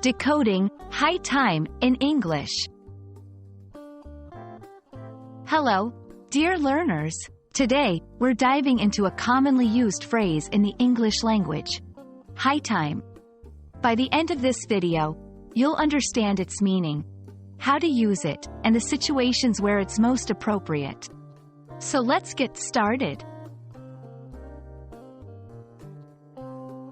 Decoding high time in English. Hello, dear learners. Today, we're diving into a commonly used phrase in the English language: high time. By the end of this video, you'll understand its meaning, how to use it, and the situations where it's most appropriate. So let's get started.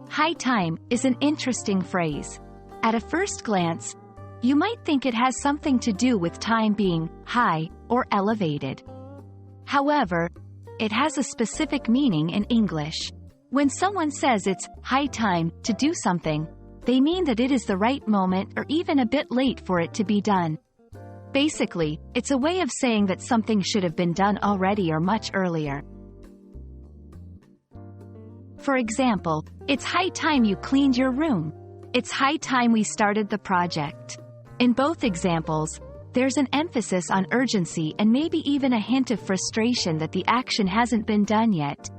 High time is an interesting phrase. At a first glance, you might think it has something to do with time being high or elevated. However, it has a specific meaning in English. When someone says it's high time to do something, they mean that it is the right moment or even a bit late for it to be done. Basically, it's a way of saying that something should have been done already or much earlier. For example, it's high time you cleaned your room. It's high time we started the project. In both examples, there's an emphasis on urgency and maybe even a hint of frustration that the action hasn't been done yet.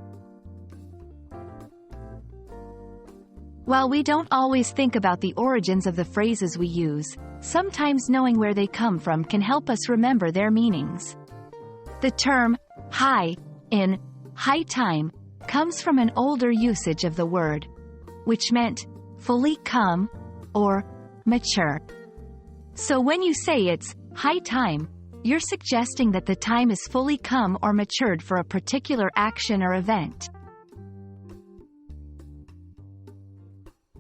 While we don't always think about the origins of the phrases we use, sometimes knowing where they come from can help us remember their meanings. The term high in high time comes from an older usage of the word, which meant fully come or mature. So when you say it's high time, you're suggesting that the time is fully come or matured for a particular action or event.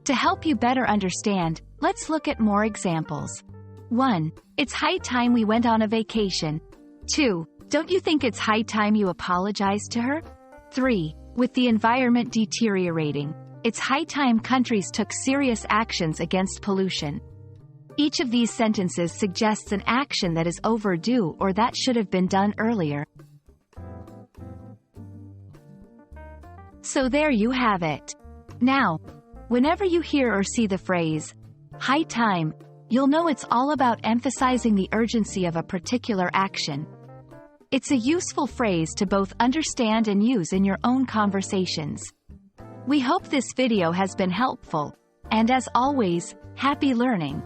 To help you better understand, let's look at more examples. 1. It's high time we went on a vacation. 2. Don't you think it's high time you apologized to her? 3. With the environment deteriorating, it's high time countries took serious actions against pollution. Each of these sentences suggests an action that is overdue or that should have been done earlier. So there you have it. Now, whenever you hear or see the phrase high time, you'll know it's all about emphasizing the urgency of a particular action. It's a useful phrase to both understand and use in your own conversations. We hope this video has been helpful, and as always, happy learning!